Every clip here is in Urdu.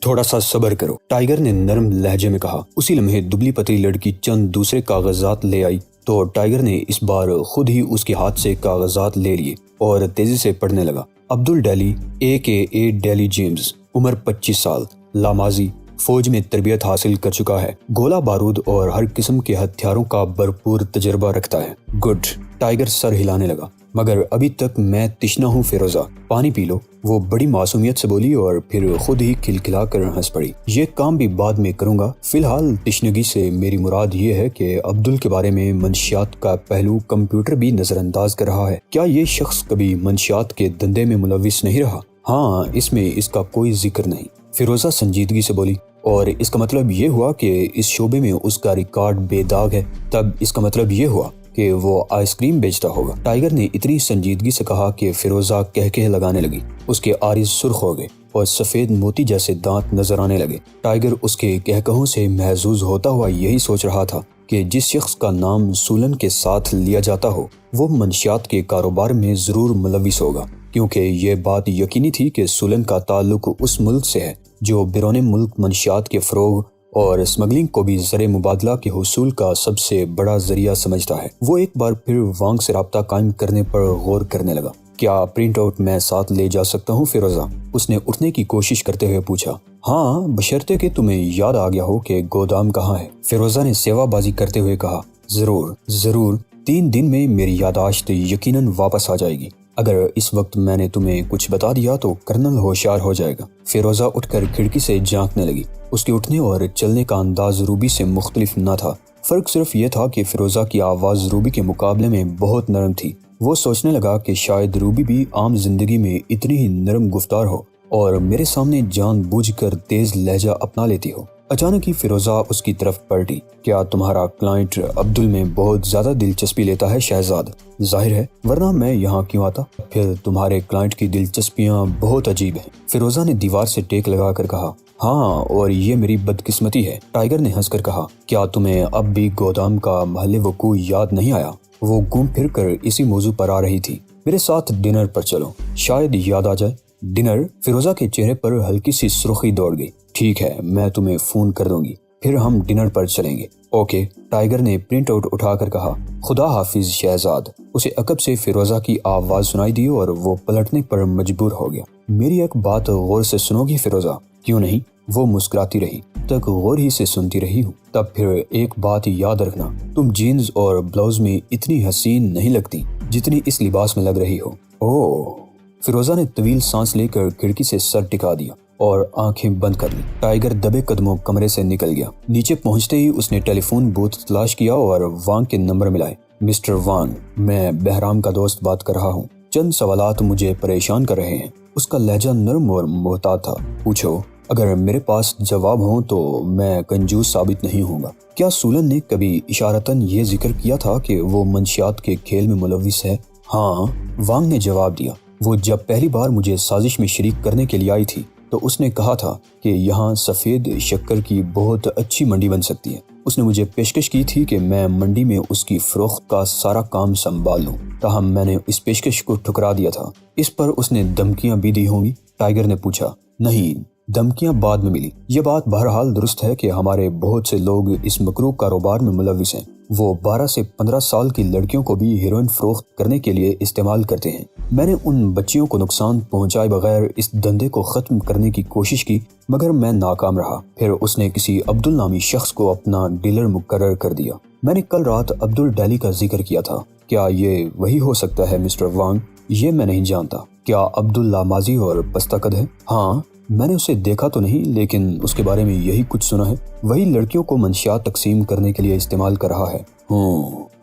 تھوڑا سا صبر کرو، ٹائیگر نے نرم لہجے میں کہا۔ اسی لمحے دبلی پتلی لڑکی چند دوسرے کاغذات لے آئی تو ٹائیگر نے اس بار خود ہی اس کے ہاتھ سے کاغذات لے لیے اور تیزی سے پڑھنے لگا۔ Abdul Daley AKA Daley James, عمر 25 سال، لاماضی، فوج میں تربیت حاصل کر چکا ہے، گولہ بارود اور ہر قسم کے ہتھیاروں کا بھرپور تجربہ رکھتا ہے۔ گڈ، ٹائیگر سر ہلانے لگا، مگر ابھی تک میں تشنہ ہوں فیروزہ، پانی پی لو، وہ بڑی معصومیت سے بولی اور پھر خود ہی کھلکھلا کر ہنس پڑی۔ یہ کام بھی بعد میں کروں گا، فی الحال تشنگی سے میری مراد یہ ہے کہ عبدل کے بارے میں منشیات کا پہلو کمپیوٹر بھی نظر انداز کر رہا ہے۔ کیا یہ شخص کبھی منشیات کے دندے میں ملوث نہیں رہا؟ ہاں، اس میں اس کا کوئی ذکر نہیں، فیروزہ سنجیدگی سے بولی۔ اور اس کا مطلب یہ ہوا کہ اس شعبے میں اس کا ریکارڈ بے داغ ہے، تب اس کا مطلب یہ ہوا کہ وہ آئس کریم بیچتا ہوگا۔ ٹائیگر نے اتنی سنجیدگی سے کہا کہ فیروزہ کہکہے لگانے لگی، اس کے آریز سرخ ہو گئے اور سفید موتی جیسے دانت نظر آنے لگے۔ ٹائیگر اس کے کہکہوں سے محظوظ ہوتا ہوا یہی سوچ رہا تھا کہ جس شخص کا نام سولن کے ساتھ لیا جاتا ہو وہ منشیات کے کاروبار میں ضرور ملوث ہوگا، کیونکہ یہ بات یقینی تھی کہ سولن کا تعلق اس ملک سے ہے جو بیرون ملک منشیات کے فروغ اور اسمگلنگ کو بھی زر مبادلہ کے حصول کا سب سے بڑا ذریعہ سمجھتا ہے۔ وہ ایک بار پھر وانگ سے رابطہ قائم کرنے پر غور کرنے لگا۔ کیا پرنٹ آؤٹ میں ساتھ لے جا سکتا ہوں فیروزہ؟ اس نے اٹھنے کی کوشش کرتے ہوئے پوچھا۔ ہاں، بشرطے کہ تمہیں یاد آ گیا ہو کہ گودام کہاں ہے، فیروزہ نے سیوا بازی کرتے ہوئے کہا۔ ضرور 3 دن میں میری یادداشت یقیناً واپس آ جائے گی۔ اگر اس وقت میں نے تمہیں کچھ بتا دیا تو کرنل ہوشیار ہو جائے گا۔ فیروزہ اٹھ کر کھڑکی سے جھانکنے لگی۔ اس کے اٹھنے اور چلنے کا انداز روبی سے مختلف نہ تھا، فرق صرف یہ تھا کہ فیروزہ کی آواز روبی کے مقابلے میں بہت نرم تھی۔ وہ سوچنے لگا کہ شاید روبی بھی عام زندگی میں اتنی ہی نرم گفتار ہو اور میرے سامنے جان بوجھ کر تیز لہجہ اپنا لیتی ہو۔ اچانک ہی فیروزہ اس کی طرف پلٹی۔ کیا تمہارا کلائنٹ عبدل میں بہت زیادہ دلچسپی لیتا ہے شہزاد؟ ظاہر ہے، ورنہ میں یہاں کیوں آتا؟ پھر تمہارے کلائنٹ کی دلچسپیاں بہت عجیب ہیں، فیروزہ نے دیوار سے ٹیک لگا کر کہا۔ ہاں، اور یہ میری بدقسمتی ہے، ٹائیگر نے ہنس کر کہا۔ کیا تمہیں اب بھی گودام کا محل وقوع یاد نہیں آیا؟ وہ گھوم پھر کر اسی موضوع پر آ رہی تھی۔ میرے ساتھ ڈنر پر چلو، شاید یاد آ جائے۔ ڈنر؟ فیروزہ کے چہرے پر ہلکی سی سرخی دوڑ گئی۔ ٹھیک ہے، میں تمہیں فون کر دوں گی، پھر ہم ڈنر پر چلیں گے۔ اوکے، ٹائیگر نے پرنٹ آؤٹ اٹھا کر کہا۔ خدا حافظ شہزاد۔ اسے عقب سے فیروزہ کی آواز سنائی دی اور وہ پلٹنے پر مجبور ہو گیا۔ میری ایک بات غور سے سنو گی فیروزہ؟ کیوں نہیں، وہ مسکراتی رہی۔ تک غور ہی سے سنتی رہی ہوں۔ تب پھر ایک بات یاد رکھنا، تم جینز اور بلاؤز میں اتنی حسین نہیں لگتی جتنی اس لباس میں لگ رہی ہو۔ اوہ، فیروزہ نے طویل سانس لے کر کھڑکی سے سر ٹکا دیا اور آنکھیں بند کر لی۔ ٹائیگر دبے قدموں کمرے سے نکل گیا۔ نیچے پہنچتے ہی اس نے ٹیلی فون بوتھ تلاش کیا اور وانگ کے نمبر ملائے۔ مسٹر وانگ، میں بہرام کا دوست بات کر رہا ہوں، چند سوالات مجھے پریشان کر رہے ہیں۔ اس کا لہجہ نرم اور محتاط تھا۔ پوچھو، اگر میرے پاس جواب ہوں تو میں کنجوس ثابت نہیں ہوں گا۔ کیا سولن نے کبھی اشارتاً یہ ذکر کیا تھا کہ وہ منشیات کے کھیل میں ملوث ہے؟ ہاں، وانگ نے جواب دیا۔ وہ جب پہلی بار مجھے سازش میں شریک کرنے کے لیے آئی تھی تو اس نے کہا تھا کہ یہاں سفید شکر کی بہت اچھی منڈی بن سکتی ہے۔ اس نے مجھے پیشکش کی تھی کہ میں منڈی میں اس کی فروخت کا سارا کام سنبھال لوں، تاہم میں نے اس پیشکش کو ٹھکرا دیا تھا۔ اس پر اس نے دھمکیاں بھی دی ہوں گی؟ ٹائیگر نے پوچھا۔ نہیں، دھمکیاں بعد میں ملی۔ یہ بات بہرحال درست ہے کہ ہمارے بہت سے لوگ اس مکروہ کاروبار میں ملوث ہیں۔ وہ 12 سے 15 سال کی لڑکیوں کو بھی ہیروئن فروخت کرنے کے لیے استعمال کرتے ہیں۔ میں نے ان بچیوں کو نقصان پہنچائے بغیر اس دھندے کو ختم کرنے کی کوشش کی، مگر میں ناکام رہا۔ پھر اس نے کسی عبدل نامی شخص کو اپنا ڈیلر مقرر کر دیا۔ میں نے کل رات عبدل ڈیلی کا ذکر کیا تھا۔ کیا یہ وہی ہو سکتا ہے مسٹر وانگ؟ یہ میں نہیں جانتا۔ کیا عبدل لاماضی اور پستہ قد ہے؟ ہاں، میں نے اسے دیکھا تو نہیں، لیکن اس کے بارے میں یہی کچھ سنا ہے۔ وہی لڑکیوں کو منشیات تقسیم کرنے کے لیے استعمال کر رہا ہے۔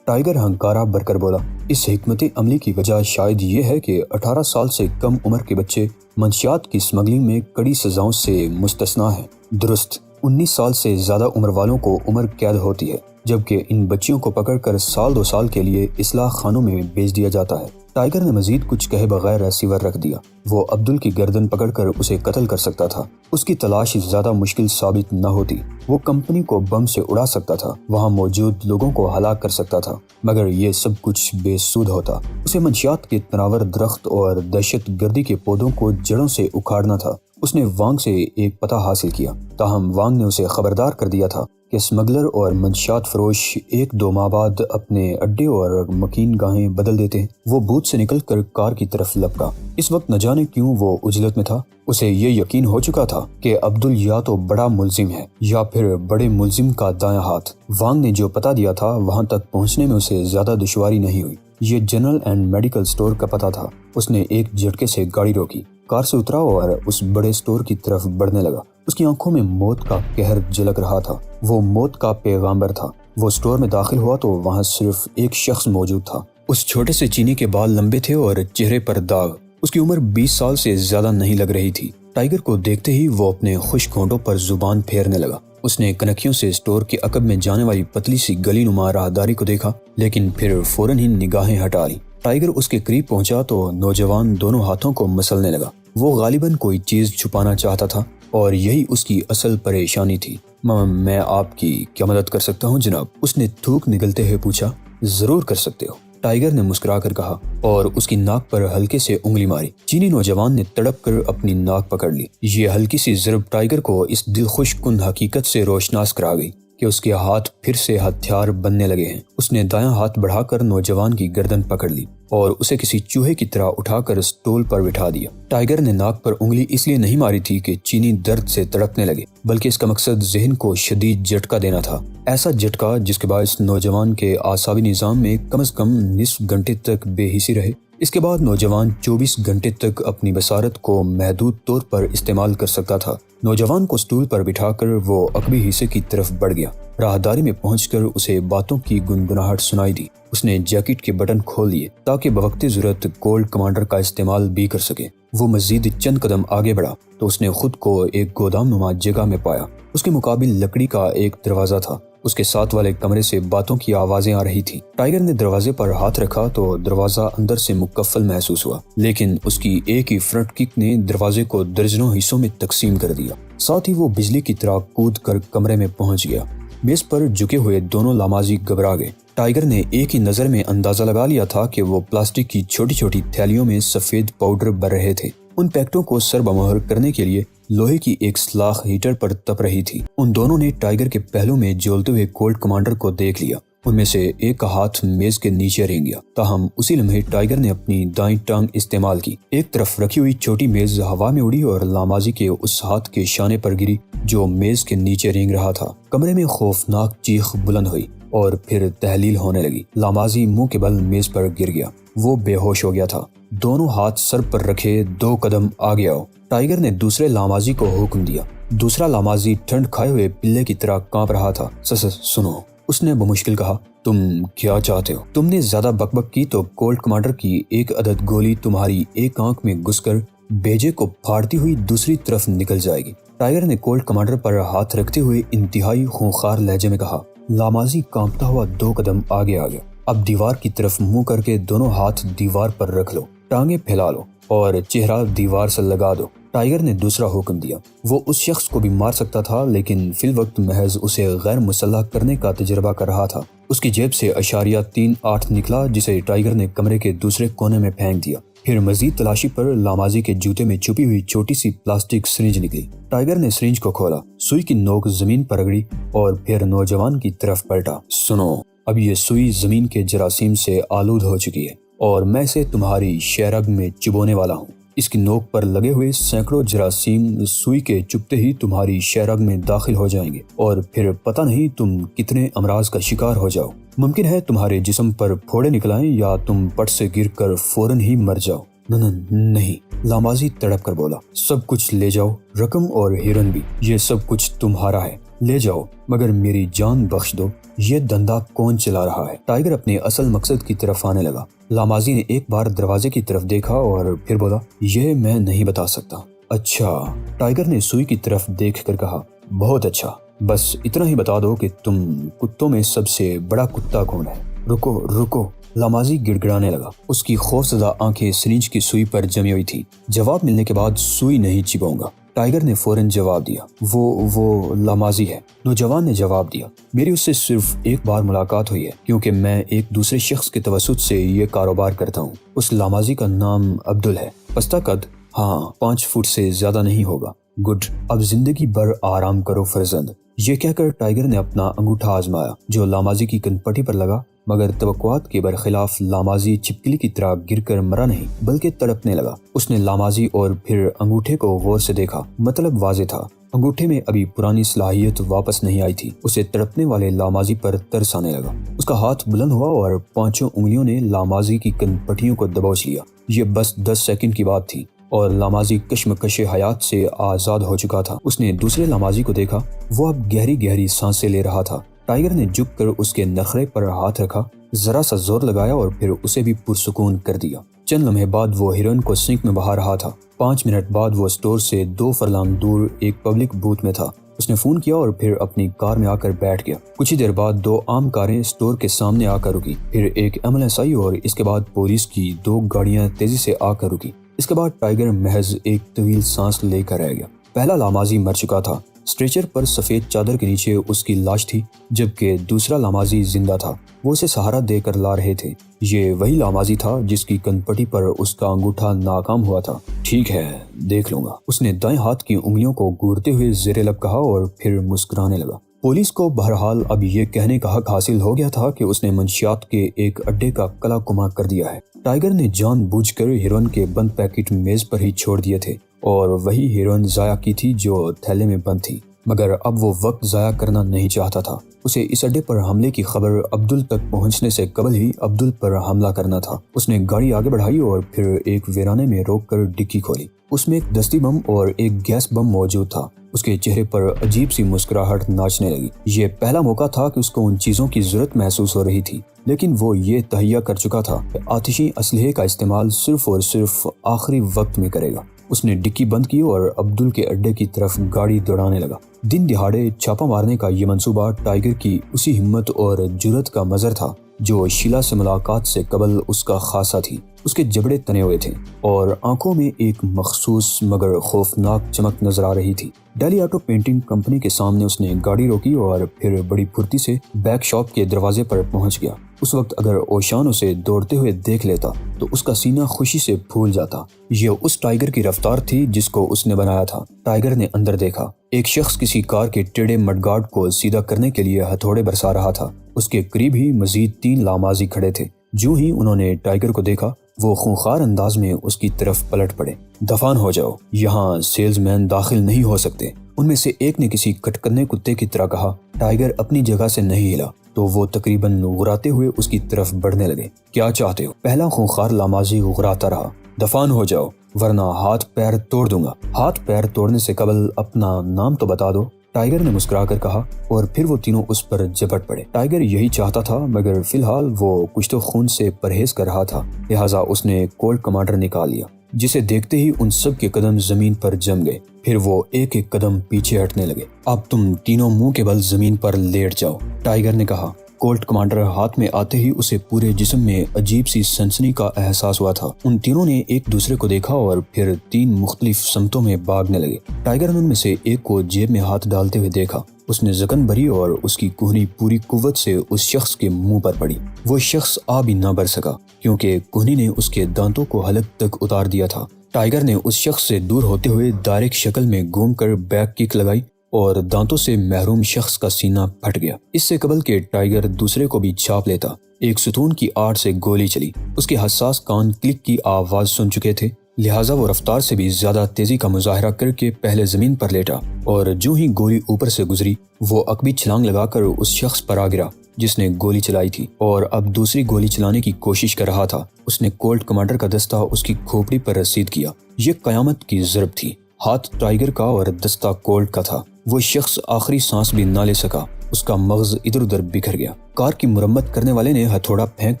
ٹائیگر ہنکارا بھر کر بولا۔ اس حکمت عملی کی وجہ شاید یہ ہے کہ 18 سال سے کم عمر کے بچے منشیات کی اسمگلنگ میں کڑی سزاؤں سے مستثنیٰ ہیں۔ درست، 19 سال سے زیادہ عمر والوں کو عمر قید ہوتی ہے، جبکہ ان بچیوں کو پکڑ کر 1-2 سال کے لیے اصلاح خانوں میں بھیج دیا جاتا ہے۔ ٹائیگر نے مزید کچھ کہے بغیر ریسیور رکھ دیا۔ وہ عبدل کی گردن پکڑ کر اسے قتل کر سکتا تھا۔ اس کی تلاش زیادہ مشکل ثابت نہ ہوتی۔ وہ کمپنی کو بم سے اڑا سکتا تھا، وہاں موجود لوگوں کو ہلاک کر سکتا تھا، مگر یہ سب کچھ بے سود ہوتا۔ اسے منشیات کے تناور درخت اور دہشت گردی کے پودوں کو جڑوں سے اکھاڑنا تھا۔ اس نے وانگ سے ایک پتہ حاصل کیا، تاہم وانگ نے اسے خبردار کر دیا تھا کہ اسمگلر اور منشیات فروش 1-2 ماہ بعد اپنے اڈے اور مکین گاہیں بدل دیتے ہیں۔ وہ بوتھ سے نکل کر کار کی طرف لپکا۔ اس وقت نہ جانے کیوں وہ عجلت میں تھا۔ اسے یہ یقین ہو چکا تھا کہ عبدل یا تو بڑا ملزم ہے یا پھر بڑے ملزم کا دایاں ہاتھ۔ وانگ نے جو پتہ دیا تھا وہاں تک پہنچنے میں اسے زیادہ دشواری نہیں ہوئی۔ یہ جنرل اینڈ میڈیکل سٹور کا پتہ تھا۔ اس نے ایک جھٹکے سے گاڑی روکی، کار سے اترا اور اس بڑے سٹور کی طرف بڑھنے لگا۔ اس کی آنکھوں میں موت کا قہر جھلک رہا تھا۔ وہ موت کا پیغامبر تھا۔ وہ سٹور میں داخل ہوا تو وہاں صرف ایک شخص موجود تھا۔ اس چھوٹے سے چینی کے بال لمبے تھے اور چہرے پر داغ۔ اس کی عمر 20 سال سے زیادہ نہیں لگ رہی تھی۔ ٹائیگر کو دیکھتے ہی وہ اپنے خشک ہونٹوں پر زبان پھیرنے لگا۔ اس نے کنکھیوں سے سٹور کے عقب میں جانے والی پتلی سی گلی نما راہداری کو دیکھا، لیکن پھر فوراً ہی نگاہیں ہٹا لی۔ ٹائیگر اس کے قریب پہنچا تو نوجوان دونوں ہاتھوں کو مسلنے لگا۔ وہ غالباً کوئی چیز چھپانا چاہتا تھا اور یہی اس کی اصل پریشانی تھی۔ میں آپ کی کیا مدد کر سکتا ہوں جناب؟ اس نے تھوک نگلتے ہوئے پوچھا۔ ضرور کر سکتے ہو، ٹائیگر نے مسکرا کر کہا اور اس کی ناک پر ہلکے سے انگلی ماری۔ چینی نوجوان نے تڑپ کر اپنی ناک پکڑ لی۔ یہ ہلکی سی ضرب ٹائیگر کو اس دلخوش کن حقیقت سے روشناس کرا گئی کہ اس کے ہاتھ پھر سے ہتھیار بننے لگے ہیں۔ اس نے دایاں ہاتھ بڑھا کر نوجوان کی گردن پکڑ لی اور اسے کسی چوہے کی طرح اٹھا کر سٹول پر بٹھا دیا۔ ٹائیگر نے ناک پر انگلی اس لیے نہیں ماری تھی کہ چینی درد سے تڑپنے لگے، بلکہ اس کا مقصد ذہن کو شدید جھٹکا دینا تھا۔ ایسا جھٹکا جس کے باعث نوجوان کے اعصابی نظام میں کم از کم نصف گھنٹے تک بے حسی رہے۔ اس کے بعد نوجوان 24 گھنٹے تک اپنی بصارت کو محدود طور پر استعمال کر سکتا تھا۔ نوجوان کو سٹول پر بٹھا کر وہ عقبی حصے کی طرف بڑھ گیا۔ راہداری میں پہنچ کر اسے باتوں کی گنگناہٹ سنائی دی۔ اس نے جیکٹ کے بٹن کھول لیے تاکہ بوقت ضرورت گولڈ کمانڈر کا استعمال بھی کر سکے۔ وہ مزید چند قدم آگے بڑھا تو اس نے خود کو ایک گودام نما جگہ میں پایا۔ اس کے مقابل لکڑی کا ایک دروازہ تھا۔ اس کے ساتھ والے کمرے سے باتوں کی آوازیں آ رہی تھی۔ ٹائیگر نے دروازے پر ہاتھ رکھا تو دروازہ اندر سے مقفل محسوس ہوا، لیکن اس کی ایک ہی فرنٹ کک نے دروازے کو درجنوں حصوں میں تقسیم کر دیا۔ ساتھ ہی وہ بجلی کی طرح کود کر کمرے میں پہنچ گیا۔ میز پر جھکے ہوئے دونوں لامازی گھبرا گئے۔ ٹائیگر نے ایک ہی نظر میں اندازہ لگا لیا تھا کہ وہ پلاسٹک کی چھوٹی چھوٹی تھیلیوں میں سفید پاؤڈر بھر رہے تھے۔ ان پیکٹوں کو سر بمہر کرنے کے لیے لوہے کی ایک سلاخ ہیٹر پر تپ رہی تھی۔ ان دونوں نے ٹائیگر کے پہلو میں جولتے ہوئے گولڈ کمانڈر کو دیکھ لیا۔ ان میں سے ایک کا ہاتھ میز کے نیچے رینگ گیا، تاہم اسی لمحے ٹائیگر نے اپنی دائیں ٹانگ استعمال کی۔ ایک طرف رکھی ہوئی چھوٹی میز ہوا میں اڑی اور لامازی کے اس ہاتھ کے شانے پر گری جو میز کے نیچے رینگ رہا تھا۔ کمرے میں خوفناک چیخ بلند ہوئی اور پھر تحلیل ہونے لگی۔ لامازی منہ کے بل میز پر گر گیا۔ وہ بے ہوش ہو گیا تھا۔ دونوں ہاتھ سر پر رکھے 2 قدم آگے آؤ، ٹائیگر نے دوسرے لامازی کو حکم دیا۔ دوسرا لامازی ٹھنڈ کھائے ہوئے پلے کی طرح کانپ رہا تھا۔ سنو، اس نے بمشکل کہا، تم کیا چاہتے ہو؟ تم نے زیادہ بک بک کی تو گولڈ کمانڈر کی ایک عدد گولی تمہاری ایک آنکھ میں گھس کر بیجے کو پھاڑتی ہوئی دوسری طرف نکل جائے گی۔ ٹائیگر نے گولڈ کمانڈر پر ہاتھ رکھتے ہوئے انتہائی خونخوار لہجے میں کہا۔ لامازی کانپتا ہوا 2 قدم آگے آ گیا۔ اب دیوار کی طرف منہ کر کے دونوں ہاتھ دیوار پر رکھ لو، ٹانگیں پھیلا لو اور چہرہ دیوار سے لگا دو۔ ٹائیگر نے دوسرا حکم دیا۔ وہ اس شخص کو بھی مار سکتا تھا، لیکن فی الوقت محض اسے غیر مسلح کرنے کا تجربہ کر رہا تھا۔ اس کی جیب سے اشاریہ 38 نکلا جسے ٹائیگر نے کمرے کے دوسرے کونے میں پھینک دیا۔ پھر مزید تلاشی پر لامازی کے جوتے میں چھپی ہوئی چھوٹی سی پلاسٹک سرنج نکلی۔ ٹائیگر نے سرنج کو کھولا، سوئی کی نوک زمین پر رگڑی اور پھر نوجوان کی طرف پلٹا۔ سنو، اب یہ سوئی زمین کے جراثیم سے آلود ہو چکی ہے اور میں اسے تمہاری شہرگ میں چبونے والا ہوں۔ اس کی نوک پر لگے ہوئے سینکڑوں جراثیم سوئی کے چبھتے ہی تمہاری شہرگ میں داخل ہو جائیں گے اور پھر پتہ نہیں تم کتنے امراض کا شکار ہو جاؤ۔ ممکن ہے تمہارے جسم پر پھوڑے نکل آئیں یا تم پٹ سے گر کر فوراً ہی مر جاؤ۔ نہیں، لامازی تڑپ کر بولا، سب کچھ لے جاؤ، رقم اور ہیرن بھی، یہ سب کچھ تمہارا ہے، لے جاؤ، مگر میری جان بخش دو۔ یہ دھندا کون چلا رہا ہے؟ ٹائیگر اپنے اصل مقصد کی طرف آنے لگا۔ لامازی نے ایک بار دروازے کی طرف دیکھا اور پھر بولا، یہ میں نہیں بتا سکتا۔ اچھا، ٹائیگر نے سوئی کی طرف دیکھ کر کہا، بہت اچھا، بس اتنا ہی بتا دو کہ تم کتوں میں سب سے بڑا کتا کون ہے؟ رکو، لامازی گڑ گڑانے لگا۔ اس کی خوفزدہ آنکھیں سرنج کی سوئی پر جمی ہوئی تھی۔ جواب ملنے کے بعد سوئی نہیں چباؤں گا، ٹائیگر نے فوراً جواب دیا۔ وہ لامازی ہے، نوجوان نے جواب دیا۔ میری اس سے صرف ایک بار ملاقات ہوئی ہے کیونکہ میں ایک دوسرے شخص کے توسط سے یہ کاروبار کرتا ہوں۔ اس لامازی کا نام عبدل ہے، پستہ قد، ہاں 5 فٹ سے زیادہ نہیں ہوگا۔ گڈ، اب زندگی بھر آرام کرو فرزند۔ یہ کہہ کر ٹائیگر نے اپنا انگوٹھا آزمایا جو لامازی کی کنپٹی پر لگا، مگر توقعات کے برخلاف لامازی چھپکلی کی طرح گر کر مرا نہیں بلکہ تڑپنے لگا۔ اس نے لامازی اور پھر انگوٹھے کو غور سے دیکھا۔ مطلب واضح تھا، انگوٹھے میں ابھی پرانی صلاحیت واپس نہیں آئی تھی۔ اسے تڑپنے والے لامازی پر ترس آنے لگا۔ اس کا ہاتھ بلند ہوا اور 5 انگلیوں نے لامازی کی کنپٹیوں کو دبوچ لیا۔ یہ بس 10 سیکنڈ کی بات تھی اور لامازی کشمکش حیات سے آزاد ہو چکا تھا۔ اس نے دوسرے لامازی کو دیکھا، وہ اب گہری گہری سانسیں لے رہا تھا۔ ٹائیگر نے جھک کر اس کے نخرے پر ہاتھ رکھا، ذرا سا زور لگایا اور پھر اسے بھی پرسکون کر دیا۔ چند لمحے بعد وہ ہیروئن کو سنک میں بہا رہا تھا۔ 5 منٹ بعد وہ اسٹور سے 2 فرلانگ دور ایک پبلک بوتھ میں تھا۔ اس نے فون کیا اور پھر اپنی کار میں آ کر بیٹھ گیا۔ کچھ ہی دیر بعد 2 عام کاریں اسٹور کے سامنے آ کر رکی، پھر ایک ایمبولینس آئی اور اس کے بعد پولیس کی 2 گاڑیاں تیزی سے آ کر رکی۔ اس کے بعد ٹائیگر محض ایک طویل سانس لے کر رہ گیا۔ پہلا لامازی مر چکا تھا، اسٹریچر پر سفید چادر کے نیچے اس کی لاش تھی، جبکہ دوسرا لامازی زندہ تھا۔ وہ اسے سہارا دے کر لا رہے تھے۔ یہ وہی لامازی تھا جس کی کنپٹی پر اس کا انگوٹھا ناکام ہوا تھا۔ ٹھیک ہے، دیکھ لوں گا، اس نے دائیں ہاتھ کی انگلیوں کو گورتے ہوئے زیر لب کہا اور پھر مسکرانے لگا۔ پولیس کو بہرحال اب یہ کہنے کا حق حاصل ہو گیا تھا کہ اس نے منشیات کے ایک اڈے کا کلا کما کر دیا ہے۔ ٹائیگر نے جان بوجھ کر ہیروئن کے بند پیکٹ میز پر ہی چھوڑ دیے تھے اور وہی ہیروئن ضائع کی تھی جو تھیلے میں بند تھی، مگر اب وہ وقت ضائع کرنا نہیں چاہتا تھا۔ اسے اس اڈے پر حملے کی خبر عبدل تک پہنچنے سے قبل ہی عبدل پر حملہ کرنا تھا۔ اس نے گاڑی آگے بڑھائی اور پھر ایک ویرانے میں روک کر ڈکی کھولی۔ اس میں ایک دستی بم اور ایک گیس بم موجود تھا۔ اس کے چہرے پر عجیب سی مسکراہٹ ناچنے لگی۔ یہ پہلا موقع تھا کہ اس کو ان چیزوں کی ضرورت محسوس ہو رہی تھی، لیکن وہ یہ تہیہ کر چکا تھا کہ آتشی اسلحے کا استعمال صرف اور صرف آخری وقت میں کرے گا۔ اس نے ڈکی بند کی اور عبدل کے اڈے کی طرف گاڑی دوڑانے لگا۔ دن دہاڑے چھاپا مارنے کا یہ منصوبہ ٹائیگر کی اسی ہمت اور جرأت کا مظہر تھا جو شیلا سے ملاقات سے قبل اس کا خاصہ تھی۔ اس کے جبڑے تنے ہوئے تھے اور آنکھوں میں ایک مخصوص مگر خوفناک چمک نظر آ رہی تھی۔ ڈیلی آٹو پینٹنگ کمپنی کے سامنے اس نے گاڑی روکی اور پھر بڑی پھرتی سے بیک شاپ کے دروازے پر پہنچ گیا۔ اس وقت اگر اوشان اسے دوڑتے ہوئے دیکھ لیتا تو اس کا سینہ خوشی سے پھول جاتا۔ یہ اس ٹائیگر کی رفتار تھی جس کو اس نے بنایا تھا۔ ٹائیگر نے اندر دیکھا۔ ایک شخص کسی کار کے ٹیڑھے مڈ گارڈ کو سیدھا کرنے کے لیے ہتھوڑے برسا رہا تھا۔ اس کے قریب ہی مزید 3 لامازی کھڑے تھے۔ جو ہی انہوں نے ٹائیگر کو دیکھا وہ خونخوار انداز میں اس کی طرف پلٹ پڑے۔ دفان ہو جاؤ، یہاں سیلز مین داخل نہیں ہو سکتے، ان میں سے ایک نے کسی کٹکنے کتے کی طرح کہا۔ ٹائیگر اپنی جگہ سے نہیں ہلا تو وہ تقریباً غراتے ہوئے اس کی طرف بڑھنے لگے۔ کیا چاہتے ہو؟ پہلا خونخوار لامازی غراتا رہا۔ دفان ہو جاؤ ورنہ ہاتھ پیر توڑ دوں گا۔ ہاتھ پیر توڑنے سے قبل اپنا نام تو بتا دو، ٹائیگر نے مسکرا کر کہا اور پھر وہ تینوں اس پر جپٹ پڑے۔ ٹائیگر یہی چاہتا تھا مگر فی الحال وہ کچھ تو خون سے پرہیز کر رہا تھا، لہٰذا اس نے کولٹ کمانڈر نکال لیا، جسے دیکھتے ہی ان سب کے قدم زمین پر جم گئے۔ پھر وہ ایک ایک قدم پیچھے ہٹنے لگے۔ اب تم تینوں منہ کے بل زمین پر لیٹ جاؤ، ٹائیگر نے کہا۔ کولٹ کمانڈر ہاتھ میں آتے ہی اسے پورے جسم میں عجیب سی سنسنی کا احساس ہوا تھا۔ ان تینوں نے ایک دوسرے کو دیکھا اور پھر 3 مختلف سمتوں میں بھاگنے لگے۔ ٹائیگر نے ان میں سے ایک کو جیب میں ہاتھ ڈالتے ہوئے دیکھا۔ اس نے زکن بھری اور اس کی کوہنی پوری قوت سے اس شخص کے منہ پر پڑی۔ وہ شخص آ بھی نہ بڑھ سکا کیونکہ کوہنی نے اس کے دانتوں کو حلق تک اتار دیا تھا۔ ٹائیگر نے اس شخص سے دور ہوتے ہوئے ڈائریکٹ شکل میں گھوم کر بیک کک لگائی اور دانتوں سے محروم شخص کا سینہ پھٹ گیا۔ اس سے قبل کہ ٹائیگر دوسرے کو بھی چھاپ لیتا، ایک ستون کی آڑ سے گولی چلی۔ اس کے حساس کان کلک کی آواز سن چکے تھے، لہٰذا وہ رفتار سے بھی زیادہ تیزی کا مظاہرہ کر کے پہلے زمین پر لیٹا اور جو ہی گولی اوپر سے گزری وہ عقبی چھلانگ لگا کر اس شخص پر آ گرا جس نے گولی چلائی تھی اور اب دوسری گولی چلانے کی کوشش کر رہا تھا۔ اس نے کولٹ کمانڈر کا دستہ اس کی کھوپڑی پر رسید کیا۔ یہ قیامت کی ضرب تھی۔ ہاتھ ٹائیگر کا اور دستہ کولٹ کا تھا۔ وہ شخص آخری سانس بھی نہ لے سکا، اس کا مغز ادھر ادھر بکھر گیا۔ کار کی مرمت کرنے والے نے ہتھوڑا پھینک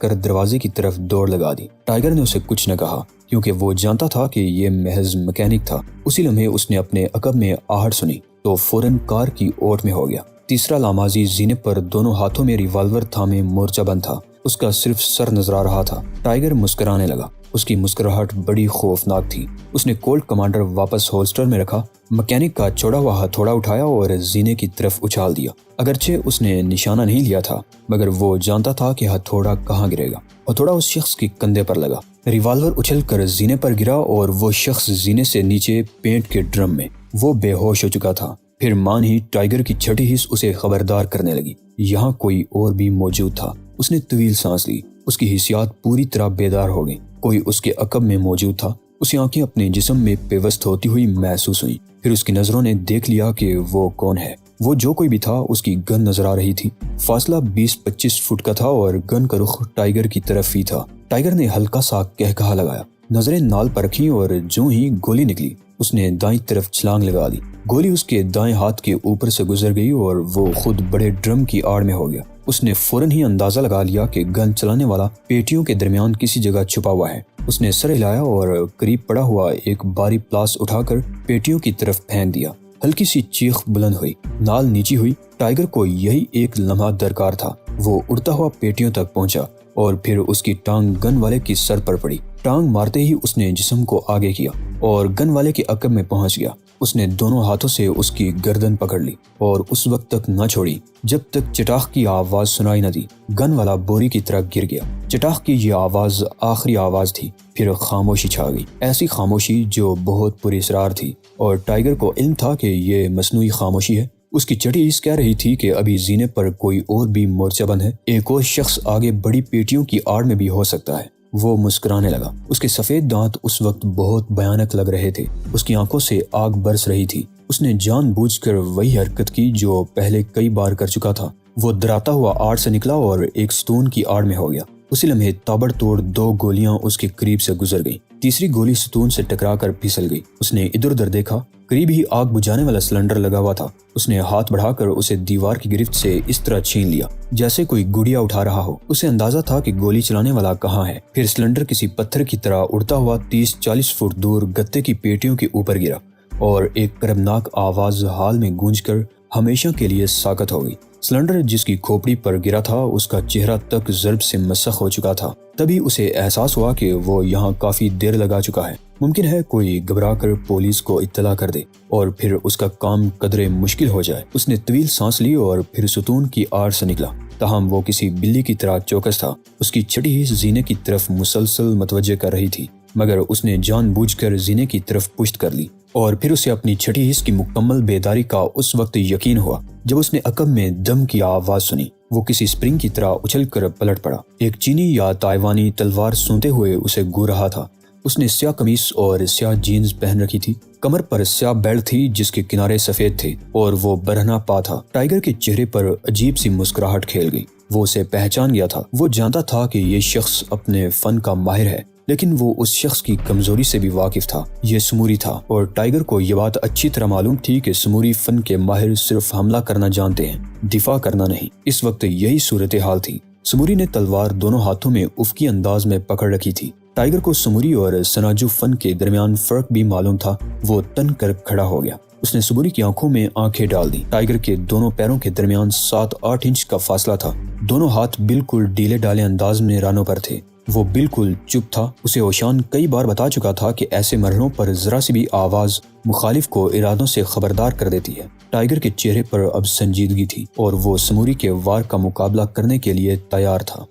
کر دروازے کی طرف دوڑ لگا دی۔ ٹائیگر نے اسے کچھ نہ کہا کیونکہ وہ جانتا تھا کہ یہ محض میکینک تھا۔ اسی لمحے اس نے اپنے عقب میں آہٹ سنی تو فوراً کار کی اوٹ میں ہو گیا۔ تیسرا لامازی زینے پر دونوں ہاتھوں میں ریوالور تھامے مورچہ بند تھا۔ اس کا صرف سر نظر آ رہا تھا۔ ٹائیگر مسکرانے لگا۔ اس کی مسکراہٹ بڑی خوفناک تھی۔ اس نے کولٹ کمانڈر واپس ہولسٹر میں رکھا، مکینک کا چوڑا ہوا ہتھوڑا اٹھایا اور زینے کی طرف اچھال دیا۔ اگرچہ اس نے نشانہ نہیں لیا تھا، مگر وہ جانتا تھا کہ ہتھوڑا کہاں گرے گا۔ ہتھوڑا اس شخص کے کندھے پر لگا، ریوالور اچھل کر زینے پر گرا اور وہ شخص زینے سے نیچے پینٹ کے ڈرم میں۔ وہ بے ہوش ہو چکا تھا۔ پھر مان ہی ٹائیگر کی چھٹی حص اسے خبردار کرنے لگی۔ یہاں کوئی اور بھی موجود تھا۔ اس نے طویل سانس لی۔ اس کی حسیات پوری طرح بیدار ہو گئی۔ کوئی اس کے عقب میں موجود تھا۔ اس کی آنکھیں اپنے جسم میں پیوست ہوتی ہوئی محسوس ہوئی۔ پھر اس کی نظروں نے دیکھ لیا کہ وہ کون ہے۔ وہ جو کوئی بھی تھا، اس کی گن نظر آ رہی تھی۔ فاصلہ 20-25 فٹ کا تھا اور گن کا رخ ٹائیگر کی طرف ہی تھا۔ ٹائیگر نے ہلکا سا کہکہا لگایا، نظریں نال پر رکھیں اور جو ہی گولی نکلی اس نے دائیں طرف چھلانگ لگا دی۔ گولی اس کے دائیں ہاتھ کے اوپر سے گزر گئی اور وہ خود بڑے ڈرم کی آڑ میں ہو گیا۔ اس نے فوراً ہی اندازہ لگا لیا کہ گن چلانے والا پیٹیوں کے درمیان کسی جگہ چھپا ہوا ہے۔ اس نے سر ہلایا اور قریب پڑا ہوا ایک بھاری پلاس اٹھا کر پیٹیوں کی طرف پھینک دیا۔ ہلکی سی چیخ بلند ہوئی، نال نیچی ہوئی۔ ٹائیگر کو یہی ایک لمحہ درکار تھا۔ وہ اڑتا ہوا پیٹیوں تک پہنچا اور پھر اس کی ٹانگ گن والے کی سر پر پڑی۔ ٹانگ مارتے ہی اس نے جسم کو آگے کیا اور گن والے کے عقب میں پہنچ گیا۔ اس نے دونوں ہاتھوں سے اس کی گردن پکڑ لی اور اس وقت تک نہ چھوڑی جب تک چٹاخ کی آواز سنائی نہ دی۔ گن والا بوری کی طرح گر گیا۔ چٹاخ کی یہ آواز آخری آواز تھی۔ پھر خاموشی چھا گئی، ایسی خاموشی جو بہت پر اسرار تھی، اور ٹائیگر کو علم تھا کہ یہ مصنوعی خاموشی ہے۔ اس کی چٹی حس کہہ رہی تھی کہ ابھی زینے پر کوئی اور بھی مورچہ بند ہے، ایک اور شخص آگے بڑی پیٹیوں کی آڑ میں بھی ہو سکتا ہے۔ وہ مسکرانے لگا۔ اس کے سفید دانت اس وقت بہت بھیانک لگ رہے تھے۔ اس کی آنکھوں سے آگ برس رہی تھی۔ اس نے جان بوجھ کر وہی حرکت کی جو پہلے کئی بار کر چکا تھا۔ وہ دراتا ہوا آڑ سے نکلا اور ایک ستون کی آڑ میں ہو گیا۔ اسی لمحے تابڑ توڑ 2 گولیاں اس کے قریب سے گزر گئیں۔ تیسری گولی ستون سے ٹکرا کر پھسل گئی۔ اس نے ادھر ادھر دیکھا، قریب ہی آگ بجھانے والا سلنڈر لگا ہوا تھا۔ اس نے ہاتھ بڑھا کر اسے دیوار کی گرفت سے اس طرح چھین لیا جیسے کوئی گڑیا اٹھا رہا ہو۔ اسے اندازہ تھا کہ گولی چلانے والا کہاں ہے۔ پھر سلنڈر کسی پتھر کی طرح اڑتا ہوا 30-40 فٹ دور گتے کی پیٹیوں کے اوپر گرا اور ایک کربناک آواز حال میں گونج کر ہمیشہ کے لیے ساکت ہو گئی۔ سلنڈر جس کی کھوپڑی پر گرا تھا اس کا چہرہ تک ضرب سے مسخ ہو چکا تھا۔ تبھی اسے احساس ہوا کہ وہ یہاں کافی دیر لگا چکا ہے۔ ممکن ہے کوئی گھبرا کر پولیس کو اطلاع کر دے اور پھر اس کا کام قدرے مشکل ہو جائے۔ اس نے طویل سانس لی اور پھر ستون کی آڑ سے نکلا، تاہم وہ کسی بلی کی طرح چوکس تھا۔ اس کی چھٹی حص زینے کی طرف مسلسل متوجہ کر رہی تھی، مگر اس نے جان بوجھ کر زینے کی طرف پشت کر لی، اور پھر اسے اپنی چھٹی حص کی مکمل بیداری کا اس وقت یقین ہوا جب اس نے عقب میں دم کی آواز سنی۔ وہ کسی سپرنگ کی طرح اچھل کر پلٹ پڑا۔ ایک چینی یا تائیوانی تلوار سونتے ہوئے اسے گو رہا تھا۔ اس نے سیاہ قمیص اور سیاہ جینز پہن رکھی تھی۔ کمر پر سیاہ بیلٹ تھی جس کے کنارے سفید تھے اور وہ برہنہ پا تھا۔ ٹائیگر کے چہرے پر عجیب سی مسکراہٹ کھیل گئی۔ وہ اسے پہچان گیا تھا۔ وہ جانتا تھا کہ یہ شخص اپنے فن کا ماہر ہے، لیکن وہ اس شخص کی کمزوری سے بھی واقف تھا۔ یہ سموری تھا اور ٹائیگر کو یہ بات اچھی طرح معلوم تھی کہ سموری فن کے ماہر صرف حملہ کرنا جانتے ہیں، دفاع کرنا نہیں۔ اس وقت یہی صورتحال تھی۔ سموری نے تلوار دونوں ہاتھوں میں افقی انداز میں پکڑ رکھی تھی۔ ٹائیگر کو سموری اور سناجو فن کے درمیان فرق بھی معلوم تھا۔ وہ تن کر کھڑا ہو گیا۔ اس نے سموری کی آنکھوں میں آنکھیں ڈال دی۔ ٹائیگر کے دونوں پیروں کے درمیان 7-8 انچ کا فاصلہ تھا۔ دونوں ہاتھ بالکل ڈھیلے ڈالے انداز میں رانوں پر تھے۔ وہ بالکل چپ تھا۔ اسے اوشان کئی بار بتا چکا تھا کہ ایسے مرحلوں پر ذرا سی بھی آواز مخالف کو ارادوں سے خبردار کر دیتی ہے۔ ٹائیگر کے چہرے پر اب سنجیدگی تھی اور وہ سموری کے وار کا مقابلہ کرنے کے لیے تیار تھا۔